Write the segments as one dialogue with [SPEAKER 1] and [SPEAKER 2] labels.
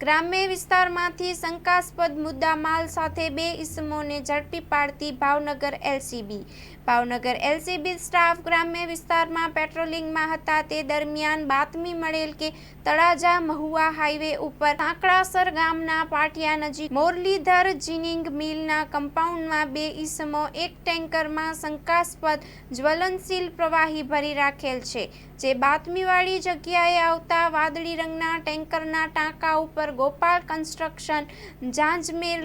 [SPEAKER 1] ગ્રામ્ય વિસ્તારમાંથી શંકાસ્પદ મુદ્દામાલ સાથે 2 ઇસમોને ઝડપી પાડતી Bhavnagar LCB. Bhavnagar LCB staff ગ્રામ્ય વિસ્તારમાં પેટ્રોલિંગમાં હતા તે દરમિયાન બાતમી મળેલ કે તળાજા મહુવા હાઈવે ઉપર સાંકળાસર ગામના પાટિયા નજીક મોરલીધર જીનિંગ મિલના કમ્પાઉન્ડમાં 2 ઇસમો એક ટેન્કરમાં શંકાસ્પદ જ્વલનશીલ પ્રવાહી ભરી રાખેલ છે, જે બાતમીવાળી જગ્યાએ આવતા વાદળી રંગના ટેન્કરના ટાંકા ઉપર ગોપાલ કન્સ્ટ્રક્શન જાંજમેર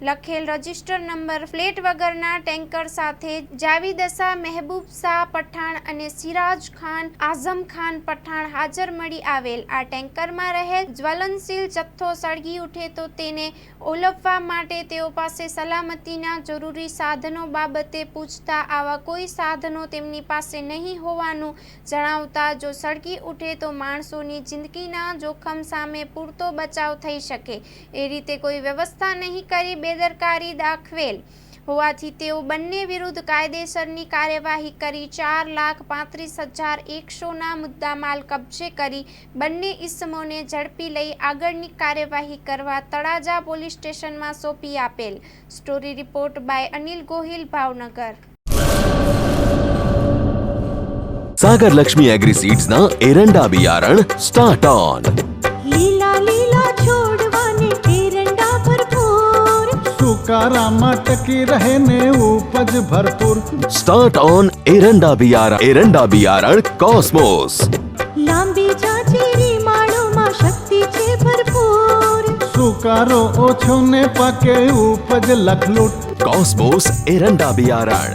[SPEAKER 1] લખેલ રજિસ્ટર નંબર પ્લેટ વગરના ટેન્કર સાથે જાવીદશા મહેબૂબ શાહ પઠાણ અને સિરાજ ખાન આઝમ ખાન પઠાણ હાજર મળી આવેલ। આ ટેન્કરમાં રહેલ જ્વલનશીલ જથ્થો સળગી ઉઠે તો તેને ઓલવવા માટે તેઓ પાસે સલામતીના જરૂરી સાધનો બાબતે પૂછતા આવા કોઈ સાધનો તેમની પાસે નહીં હોવાનું જણાવતા જો સળગી ઉઠે તો માણસોની જિંદગીના જોખમ સામે પૂરતો બચાવ થઈ શકે એ રીતે કોઈ વ્યવસ્થા નહીં કરી બેદરકારી દાખવેલ હોવાથી તેઓ બંને વિરુદ્ધ કાયદેસરની કાર્યવાહી કરી 4,35,100ના મુદ્દામાલ કબજે કરી બંને ઇસમોને ઝડપી લઈ આગળની કાર્યવાહી કરવા તળાજા પોલીસ સ્ટેશનમાં સોંપી આપેલ। Story report by Anil Gohil, Bhavnagar.
[SPEAKER 2] Sagar Lakshmi agriseeds ना एरंडा बियारण स्टार्ट ऑन।
[SPEAKER 3] લીલા લીલા છોડવાને એરંડા ભરપૂર,
[SPEAKER 4] સુકારામાં ટકી રહે ને ઉપજ ભરપૂર।
[SPEAKER 2] स्टार्ट ऑन एरंडा बियारण कॉस्मोस।
[SPEAKER 3] લાંબી જાચેરી માળોમાં શક્તિ છે ભરપૂર,
[SPEAKER 4] સુકારો ઓછો ને પાકે ઉપજ લખલૂટ।
[SPEAKER 2] कॉस्मोस एरंडा बियारण।